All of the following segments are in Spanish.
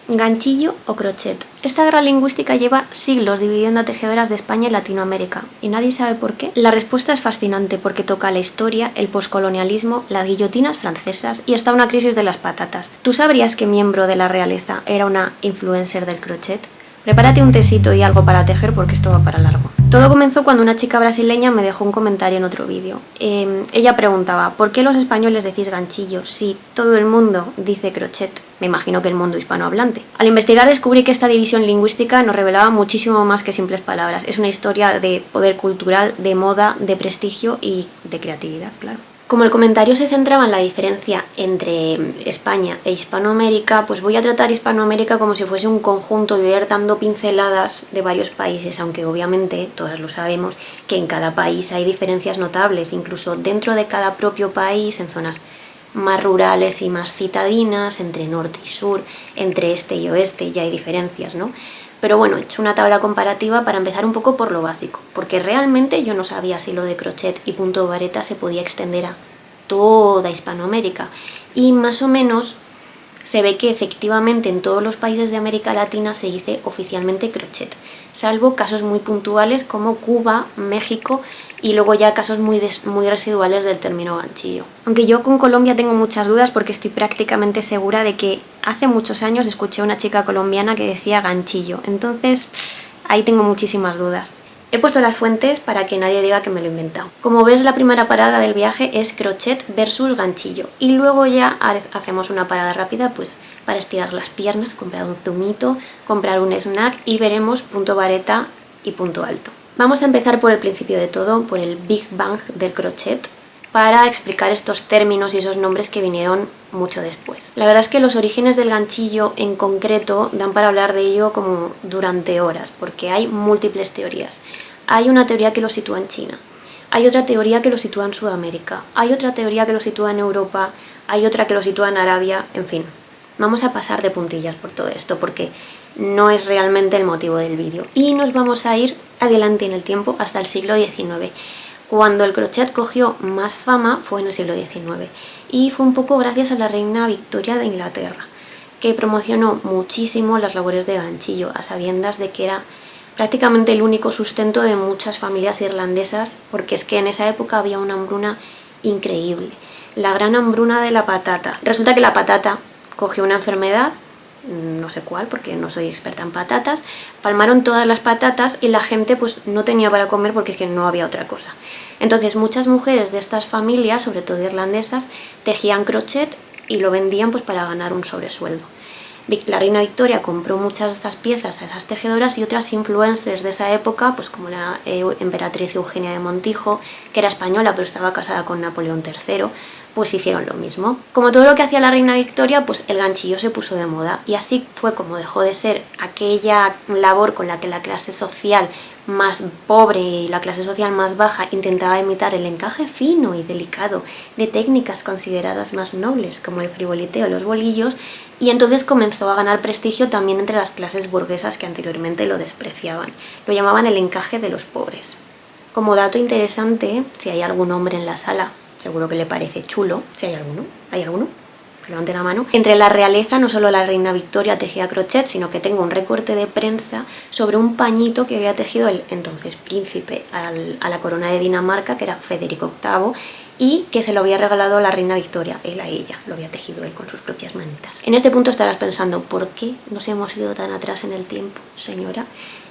Ganchillo o crochet. Esta guerra lingüística lleva siglos dividiendo a tejedoras de España y Latinoamérica, y nadie sabe por qué. La respuesta es fascinante porque toca la historia, el poscolonialismo, las guillotinas francesas y hasta una crisis de las patatas. ¿Tú sabrías que miembro de la realeza era una influencer del crochet? Prepárate un tecito y algo para tejer porque esto va para largo. Todo comenzó cuando una chica brasileña me dejó un comentario en otro vídeo. Ella preguntaba, ¿por qué los españoles decís ganchillo si todo el mundo dice crochet? Me imagino que el mundo hispanohablante. Al investigar descubrí que esta división lingüística nos revelaba muchísimo más que simples palabras. Es una historia de poder cultural, de moda, de prestigio y de creatividad, claro. Como el comentario se centraba en la diferencia entre España e Hispanoamérica, pues voy a tratar Hispanoamérica como si fuese un conjunto y voy a ir dando pinceladas de varios países, aunque obviamente todas lo sabemos que en cada país hay diferencias notables, incluso dentro de cada propio país, en zonas más rurales y más citadinas, entre norte y sur, entre este y oeste, ya hay diferencias, ¿no? Pero bueno, he hecho una tabla comparativa para empezar un poco por lo básico, porque realmente yo no sabía si lo de crochet y punto vareta se podía extender a toda Hispanoamérica. Y más o menos se ve que efectivamente en todos los países de América Latina se dice oficialmente crochet, salvo casos muy puntuales como Cuba, México y luego ya casos muy residuales del término ganchillo. Aunque yo con Colombia tengo muchas dudas porque estoy prácticamente segura de que hace muchos años escuché a una chica colombiana que decía ganchillo, entonces ahí tengo muchísimas dudas. He puesto las fuentes para que nadie diga que me lo he inventado. Como ves, la primera parada del viaje es crochet versus ganchillo. Y luego ya hacemos una parada rápida pues para estirar las piernas, comprar un zumito, comprar un snack y veremos punto vareta y punto alto. Vamos a empezar por el principio de todo, por el Big Bang del crochet, para explicar estos términos y esos nombres que vinieron mucho después. La verdad es que los orígenes del ganchillo en concreto dan para hablar de ello como durante horas, porque hay múltiples teorías. Hay una teoría que lo sitúa en China, hay otra teoría que lo sitúa en Sudamérica, hay otra teoría que lo sitúa en Europa, hay otra que lo sitúa en Arabia, en fin. Vamos a pasar de puntillas por todo esto porque no es realmente el motivo del vídeo. Y nos vamos a ir adelante en el tiempo hasta el siglo XIX. Cuando el crochet cogió más fama fue en el siglo XIX y fue un poco gracias a la reina Victoria de Inglaterra, que promocionó muchísimo las labores de ganchillo, a sabiendas de que era prácticamente el único sustento de muchas familias irlandesas, porque es que en esa época había una hambruna increíble, la gran hambruna de la patata. Resulta que la patata cogió una enfermedad, no sé cuál porque no soy experta en patatas, palmaron todas las patatas y la gente pues no tenía para comer porque es que no había otra cosa. Entonces muchas mujeres de estas familias, sobre todo irlandesas, tejían crochet y lo vendían pues para ganar un sobresueldo. La reina Victoria compró muchas de estas piezas a esas tejedoras y otras influencers de esa época, pues como la emperatriz Eugenia de Montijo, que era española pero estaba casada con Napoleón III, pues hicieron lo mismo. Como todo lo que hacía la reina Victoria, pues el ganchillo se puso de moda y así fue como dejó de ser aquella labor con la que la clase social más pobre y la clase social más baja intentaba imitar el encaje fino y delicado de técnicas consideradas más nobles como el frivoliteo o los bolillos, y entonces comenzó a ganar prestigio también entre las clases burguesas que anteriormente lo despreciaban. Lo llamaban el encaje de los pobres. Como dato interesante, si hay algún hombre en la sala, seguro que le parece chulo. Si hay alguno, ¿hay alguno? Que levante la mano. Entre la realeza, no solo la reina Victoria tejía crochet, sino que tengo un recorte de prensa sobre un pañito que había tejido el entonces príncipe a la corona de Dinamarca, que era Federico VIII, y que se lo había regalado a la reina Victoria, él a ella, lo había tejido él con sus propias manitas. En este punto estarás pensando, ¿por qué nos hemos ido tan atrás en el tiempo, señora?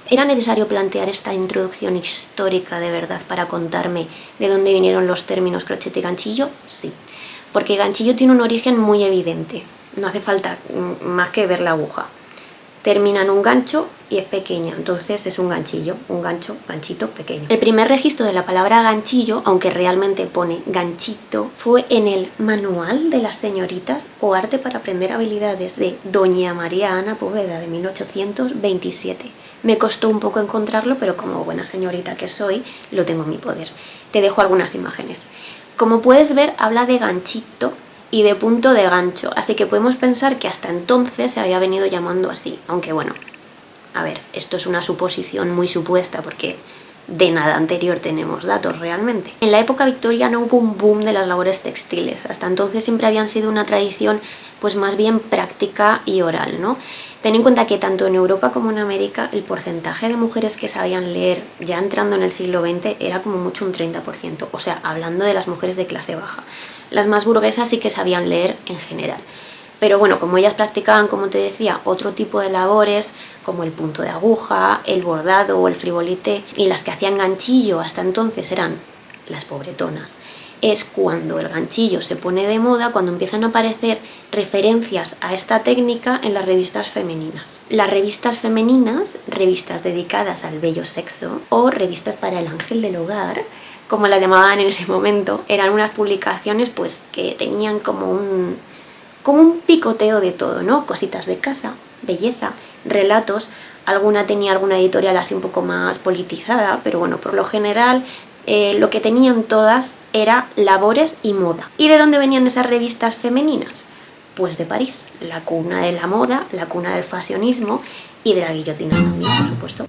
¿Era necesario plantear esta introducción histórica de verdad para contarme de dónde vinieron los términos crochet y ganchillo? Sí, porque ganchillo tiene un origen muy evidente, no hace falta más que ver la aguja. Termina en un gancho y es pequeña, entonces es un ganchillo, un gancho, ganchito pequeño. El primer registro de la palabra ganchillo, aunque realmente pone ganchito, fue en el Manual de las Señoritas o Arte para Aprender Habilidades de Doña María Ana Poveda de 1827. Me costó un poco encontrarlo, pero como buena señorita que soy, lo tengo en mi poder. Te dejo algunas imágenes. Como puedes ver, habla de ganchito y de punto de gancho, así que podemos pensar que hasta entonces se había venido llamando así, aunque bueno, a ver, esto es una suposición muy supuesta porque de nada anterior tenemos datos realmente. En la época victoriana hubo un boom de las labores textiles, hasta entonces siempre habían sido una tradición pues más bien práctica y oral, ¿no? Ten en cuenta que tanto en Europa como en América el porcentaje de mujeres que sabían leer ya entrando en el siglo XX era como mucho un 30%, o sea, hablando de las mujeres de clase baja. Las más burguesas sí que sabían leer en general. Pero bueno, como ellas practicaban, como te decía, otro tipo de labores, como el punto de aguja, el bordado o el frivolité, y las que hacían ganchillo hasta entonces eran las pobretonas, es cuando el ganchillo se pone de moda, cuando empiezan a aparecer referencias a esta técnica en las revistas femeninas. Las revistas femeninas, revistas dedicadas al bello sexo o revistas para el ángel del hogar, como las llamaban en ese momento, eran unas publicaciones pues que tenían como un picoteo de todo, ¿no? Cositas de casa, belleza, relatos, alguna tenía alguna editorial así un poco más politizada, pero bueno, por lo general lo que tenían todas era labores y moda. ¿Y de dónde venían esas revistas femeninas? Pues de París, la cuna de la moda, la cuna del fashionismo y de las guillotinas también, por supuesto.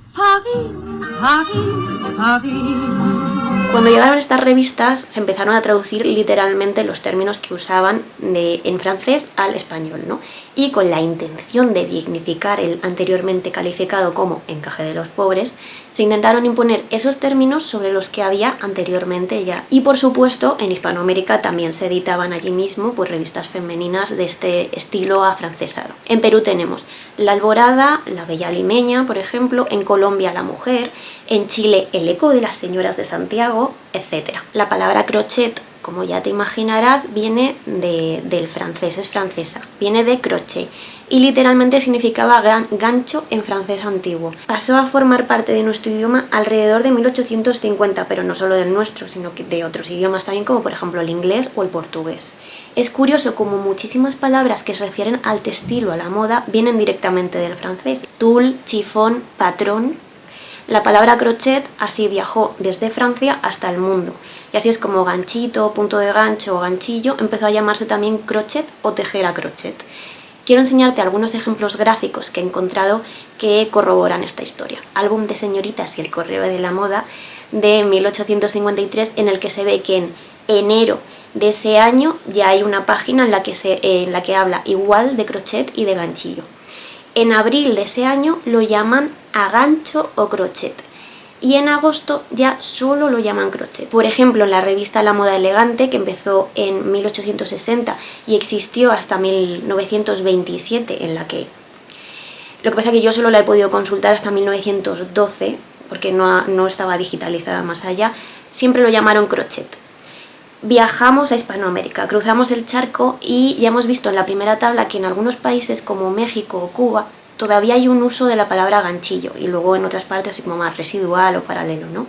Cuando llegaron estas revistas se empezaron a traducir literalmente los términos que usaban en francés al español, ¿no? Y con la intención de dignificar el anteriormente calificado como encaje de los pobres, se intentaron imponer esos términos sobre los que había anteriormente ya. Y por supuesto, en Hispanoamérica también se editaban allí mismo pues, revistas femeninas de este estilo afrancesado. En Perú tenemos La Alborada, La Bella Limeña, por ejemplo, en Colombia La Mujer, en Chile El Eco de las Señoras de Santiago, etc. La palabra crochet, como ya te imaginarás, viene del francés, es francesa, viene de crochet y literalmente significaba gancho en francés antiguo. Pasó a formar parte de nuestro idioma alrededor de 1850, pero no solo del nuestro, sino que de otros idiomas también, como por ejemplo el inglés o el portugués. Es curioso como muchísimas palabras que se refieren al textil o a la moda vienen directamente del francés. Tul, chifón, patrón. La palabra crochet así viajó desde Francia hasta el mundo. Y así es como ganchito, punto de gancho o ganchillo empezó a llamarse también crochet o tejer a crochet. Quiero enseñarte algunos ejemplos gráficos que he encontrado que corroboran esta historia. Álbum de señoritas y el correo de la moda de 1853, en el que se ve que en enero de ese año ya hay una página en la que habla igual de crochet y de ganchillo. En abril de ese año lo llaman a gancho o crochet. Y en agosto ya solo lo llaman crochet. Por ejemplo, en la revista La Moda Elegante, que empezó en 1860 y existió hasta 1927, en la que... Lo que pasa es que yo solo la he podido consultar hasta 1912, porque no estaba digitalizada más allá, siempre lo llamaron crochet. Viajamos a Hispanoamérica, cruzamos el charco y ya hemos visto en la primera tabla que en algunos países como México o Cuba todavía hay un uso de la palabra ganchillo y luego en otras partes como más residual o paralelo, ¿no?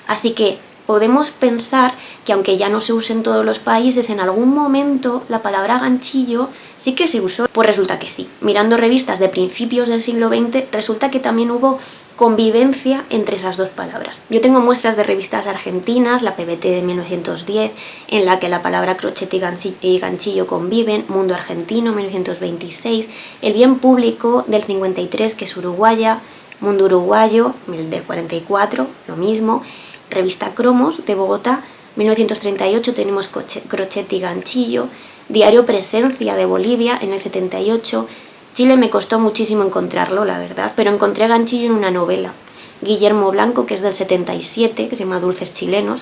Así que podemos pensar que aunque ya no se use en todos los países, en algún momento la palabra ganchillo sí que se usó. Pues resulta que sí. Mirando revistas de principios del siglo XX, resulta que también hubo convivencia entre esas dos palabras. Yo tengo muestras de revistas argentinas, la PBT de 1910, en la que la palabra crochet y ganchillo conviven, Mundo Argentino, 1926, El Bien Público, del 53, que es uruguaya, Mundo Uruguayo, del 44, lo mismo, Revista Cromos, de Bogotá, 1938 tenemos crochet y ganchillo, Diario Presencia, de Bolivia, en el 78, Chile me costó muchísimo encontrarlo, la verdad, pero encontré ganchillo en una novela, Guillermo Blanco, que es del 77, que se llama Dulces Chilenos,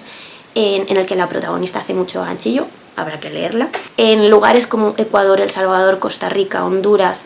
en el que la protagonista hace mucho ganchillo, habrá que leerla. En lugares como Ecuador, El Salvador, Costa Rica, Honduras,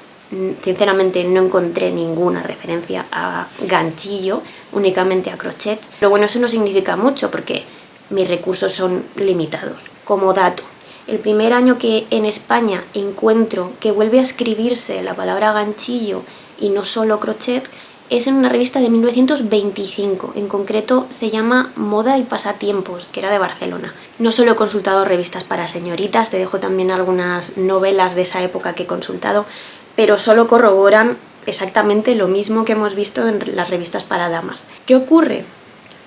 sinceramente no encontré ninguna referencia a ganchillo, únicamente a crochet. Pero bueno, eso no significa mucho porque mis recursos son limitados. Como dato, el primer año que en España encuentro que vuelve a escribirse la palabra ganchillo y no solo crochet es en una revista de 1925, en concreto se llama Moda y Pasatiempos, que era de Barcelona. No solo he consultado revistas para señoritas, te dejo también algunas novelas de esa época que he consultado, pero solo corroboran exactamente lo mismo que hemos visto en las revistas para damas. ¿Qué ocurre?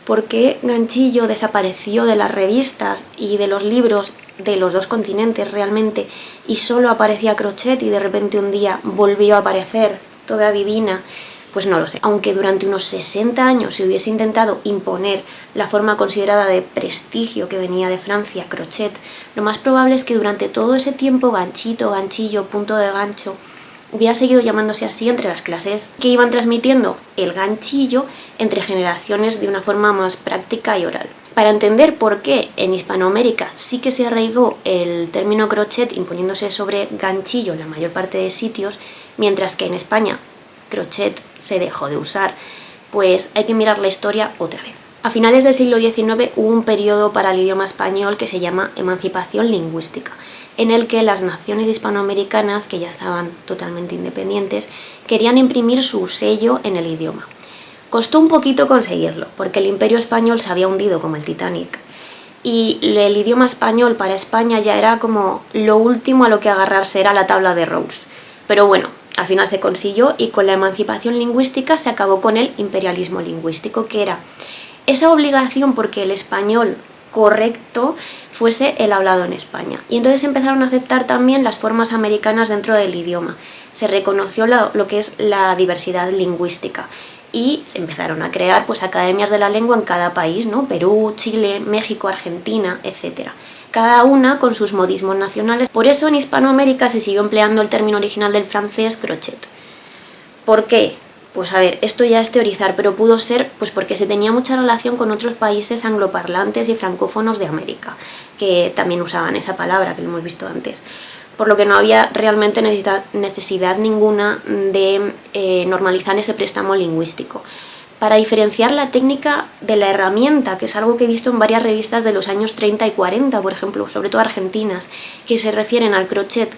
¿Por qué ganchillo desapareció de las revistas y de los libros de los dos continentes realmente y solo aparecía crochet y de repente un día volvió a aparecer toda divina? Pues no lo sé. Aunque durante unos 60 años se hubiese intentado imponer la forma considerada de prestigio que venía de Francia, crochet, lo más probable es que durante todo ese tiempo ganchito, ganchillo, punto de gancho, hubiera seguido llamándose así entre las clases que iban transmitiendo el ganchillo entre generaciones de una forma más práctica y oral. Para entender por qué en Hispanoamérica sí que se arraigó el término crochet imponiéndose sobre ganchillo en la mayor parte de sitios, mientras que en España crochet se dejó de usar, pues hay que mirar la historia otra vez. A finales del siglo XIX hubo un periodo para el idioma español que se llama emancipación lingüística, en el que las naciones hispanoamericanas, que ya estaban totalmente independientes, querían imprimir su sello en el idioma. Costó un poquito conseguirlo, porque el Imperio español se había hundido como el Titanic, y el idioma español para España ya era como lo último a lo que agarrarse, era la tabla de Rose. Pero bueno, al final se consiguió y con la emancipación lingüística se acabó con el imperialismo lingüístico, que era esa obligación porque el español correcto fuese el hablado en España. Y entonces empezaron a aceptar también las formas americanas dentro del idioma. Se reconoció lo que es la diversidad lingüística y empezaron a crear pues academias de la lengua en cada país, ¿no? Perú, Chile, México, Argentina, etc. Cada una con sus modismos nacionales. Por eso en Hispanoamérica se siguió empleando el término original del francés crochet. ¿Por qué? Pues a ver, esto ya es teorizar, pero pudo ser pues porque se tenía mucha relación con otros países angloparlantes y francófonos de América, que también usaban esa palabra que lo hemos visto antes. Por lo que no había realmente necesidad ninguna de normalizar ese préstamo lingüístico. Para diferenciar la técnica de la herramienta, que es algo que he visto en varias revistas de los años 30 y 40, por ejemplo, sobre todo argentinas, que se refieren al crochet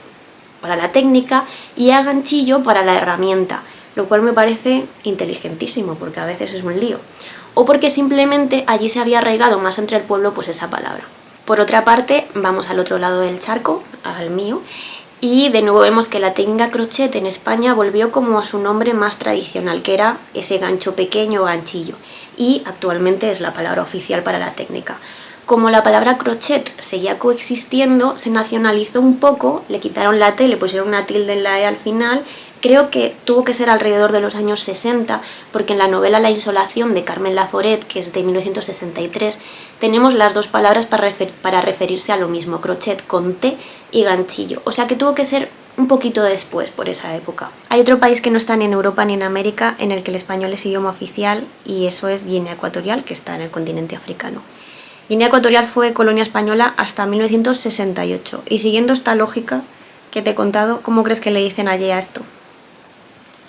para la técnica y a ganchillo para la herramienta, lo cual me parece inteligentísimo, porque a veces es un lío. O porque simplemente allí se había arraigado más entre el pueblo pues esa palabra. Por otra parte, vamos al otro lado del charco, al mío, y de nuevo vemos que la técnica crochet en España volvió como a su nombre más tradicional, que era ese gancho pequeño o ganchillo, y actualmente es la palabra oficial para la técnica. Como la palabra crochet seguía coexistiendo, se nacionalizó un poco, le quitaron la T, le pusieron una tilde en la E al final. Creo que tuvo que ser alrededor de los años 60, porque en la novela La insolación de Carmen Laforet, que es de 1963, tenemos las dos palabras para referirse a lo mismo, crochet con T y ganchillo. O sea que tuvo que ser un poquito después, por esa época. Hay otro país que no está ni en Europa ni en América, en el que el español es idioma oficial, y eso es Guinea Ecuatorial, que está en el continente africano. Guinea Ecuatorial fue colonia española hasta 1968, y siguiendo esta lógica que te he contado, ¿cómo crees que le dicen allí a esto?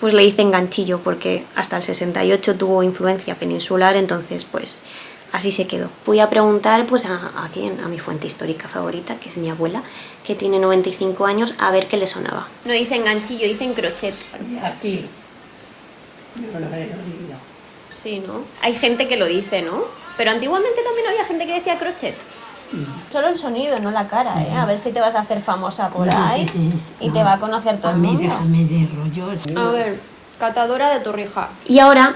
Pues le dicen ganchillo, porque hasta el 68 tuvo influencia peninsular, entonces pues así se quedó. Voy a preguntar pues a mi fuente histórica favorita, que es mi abuela, que tiene 95 años, a ver qué le sonaba. No dicen ganchillo, dicen crochet. Aquí. Yo lo he oído. Sí, ¿no? Hay gente que lo dice, ¿no? Pero antiguamente también había gente que decía crochet. Solo el sonido, no la cara, ¿eh? A ver si te vas a hacer famosa por ahí y te va a conocer todo el mundo. Déjame de rollos. A ver, catadora de Torrija. Y ahora,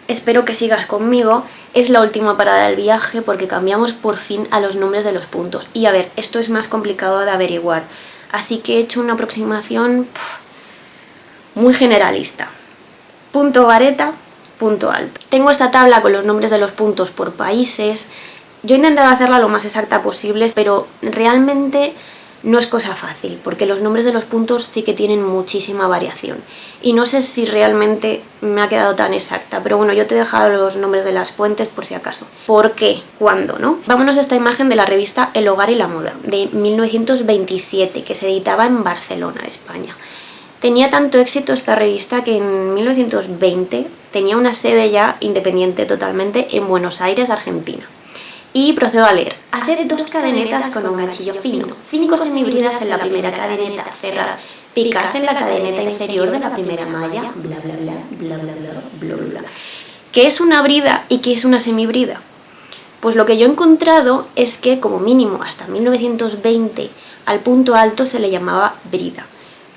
espero que sigas conmigo, es la última parada del viaje porque cambiamos por fin a los nombres de los puntos. Y a ver, esto es más complicado de averiguar, así que he hecho una aproximación muy generalista. Punto vareta, punto alto. Tengo esta tabla con los nombres de los puntos por países. Yo he intentado hacerla lo más exacta posible, pero realmente no es cosa fácil, porque los nombres de los puntos sí que tienen muchísima variación. Y no sé si realmente me ha quedado tan exacta, pero bueno, yo te he dejado los nombres de las fuentes por si acaso. ¿Por qué? ¿Cuándo? ¿No? Vámonos a esta imagen de la revista El Hogar y la Moda, de 1927, que se editaba en Barcelona, España. Tenía tanto éxito esta revista que en 1920 tenía una sede ya independiente totalmente en Buenos Aires, Argentina. Y procedo a leer. Haced 2 cadenetas con un ganchillo fino, 5 semibridas en la primera cadeneta, cerrad, picad en la cadeneta inferior de la primera malla, bla bla bla, bla bla bla, bla bla bla. ¿Qué es una brida y qué es una semibrida? Pues lo que yo he encontrado es que como mínimo hasta 1920 al punto alto se le llamaba brida.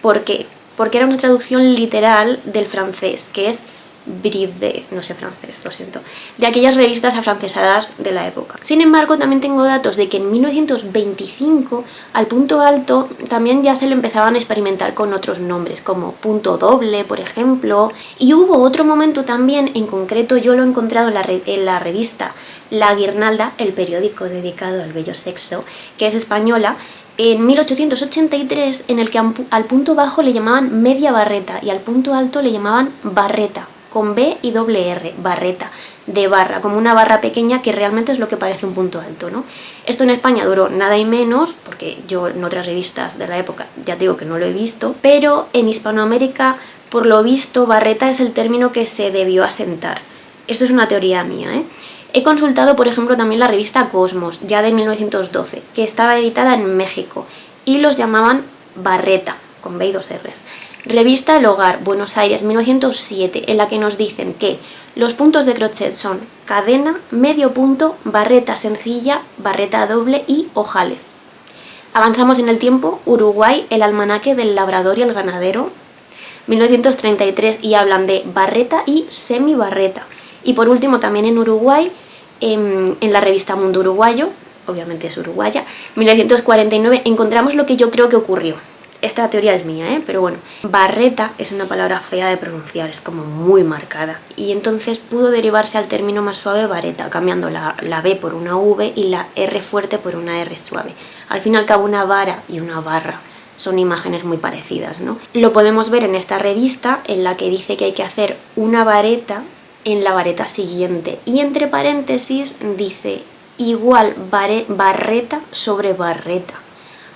¿Por qué? Porque era una traducción literal del francés, que es Bride, no sé francés, lo siento, de aquellas revistas afrancesadas de la época. Sin embargo, también tengo datos de que en 1925 al punto alto también ya se le empezaban a experimentar con otros nombres, como punto doble, por ejemplo, y hubo otro momento también, en concreto yo lo he encontrado en la revista La Guirnalda, el periódico dedicado al bello sexo, que es española, en 1883, en el que al punto bajo le llamaban media barreta y al punto alto le llamaban barreta, con B y doble R, barreta, de barra, como una barra pequeña que realmente es lo que parece un punto alto, ¿no? Esto en España duró nada y menos, porque yo en otras revistas de la época ya digo que no lo he visto, pero en Hispanoamérica, por lo visto, barreta es el término que se debió asentar. Esto es una teoría mía, ¿eh? He consultado, por ejemplo, también la revista Cosmos, ya de 1912, que estaba editada en México, y los llamaban barreta, con B y dos R's. Revista El Hogar, Buenos Aires, 1907, en la que nos dicen que los puntos de crochet son cadena, medio punto, barreta sencilla, barreta doble y ojales. Avanzamos en el tiempo, Uruguay, el almanaque del labrador y el ganadero, 1933, y hablan de barreta y semibarreta. Y por último, también en Uruguay, en la revista Mundo Uruguayo, obviamente es uruguaya, 1949, encontramos lo que yo creo que ocurrió. Esta teoría es mía, pero bueno, barreta es una palabra fea de pronunciar, es como muy marcada. Y entonces pudo derivarse al término más suave vareta, cambiando la B por una V y la R fuerte por una R suave. Al fin y al cabo, una vara y una barra son imágenes muy parecidas, ¿no? Lo podemos ver en esta revista, en la que dice que hay que hacer una vareta en la vareta siguiente. Y entre paréntesis dice igual barreta sobre barreta.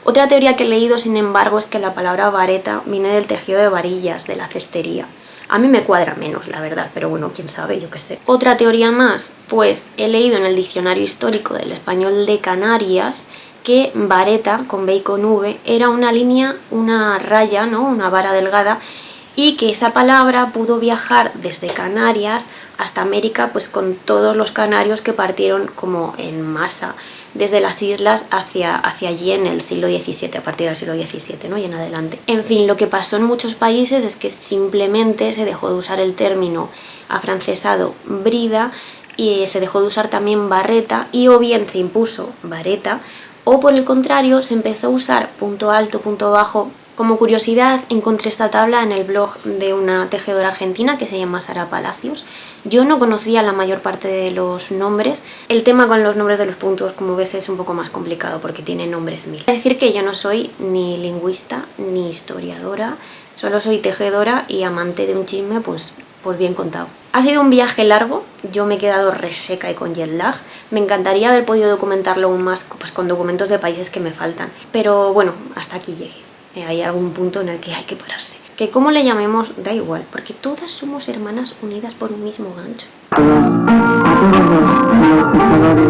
Otra teoría que he leído, sin embargo, es que la palabra vareta viene del tejido de varillas, de la cestería. A mí me cuadra menos, la verdad, pero bueno, quién sabe, yo qué sé. Otra teoría más, pues he leído en el diccionario histórico del español de Canarias que vareta, con B y con V, era una línea, una raya, ¿no? Una vara delgada, y que esa palabra pudo viajar desde Canarias hasta América, pues con todos los canarios que partieron como en masa desde las islas hacia allí en el siglo XVII, a partir del siglo XVII, ¿no? Y en adelante. En fin, lo que pasó en muchos países es que simplemente se dejó de usar el término afrancesado brida y se dejó de usar también barreta, y o bien se impuso vareta, o por el contrario se empezó a usar punto alto, punto bajo. Como curiosidad, encontré esta tabla en el blog de una tejedora argentina que se llama Sara Palacios. Yo no conocía la mayor parte de los nombres. El tema con los nombres de los puntos, como ves, es un poco más complicado porque tiene nombres mil. Es decir, que yo no soy ni lingüista ni historiadora, solo soy tejedora y amante de un chisme, pues bien contado. Ha sido un viaje largo, yo me he quedado reseca y con jet lag. Me encantaría haber podido documentarlo aún más, pues con documentos de países que me faltan. Pero bueno, hasta aquí llegué. Hay algún punto en el que hay que pararse. Que como le llamemos, da igual, porque todas somos hermanas unidas por un mismo gancho. A todos los pescadores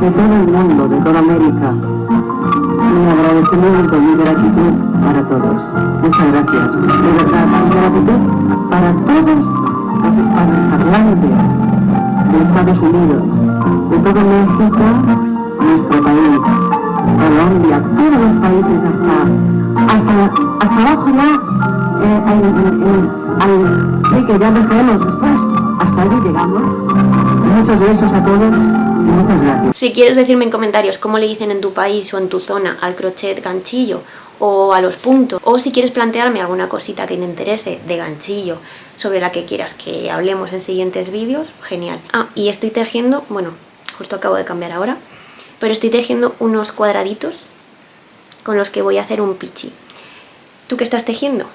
de todo el mundo, de toda América, mi agradecimiento y mi gratitud para todos. Muchas gracias. De verdad, mi gratitud para todos los hispanohablantes de Estados Unidos, de todo México, nuestro país, Colombia, todos los países hasta abajo ya, sí, que ya nos vemos después, hasta allí llegamos. Muchos besos a todos y muchas gracias. Si quieres decirme en comentarios cómo le dicen en tu país o en tu zona al crochet ganchillo o a los puntos, o si quieres plantearme alguna cosita que te interese de ganchillo sobre la que quieras que hablemos en siguientes vídeos, genial. Y estoy tejiendo, bueno, justo acabo de cambiar ahora, pero estoy tejiendo unos cuadraditos con los que voy a hacer un pichi. ¿Tú qué estás tejiendo?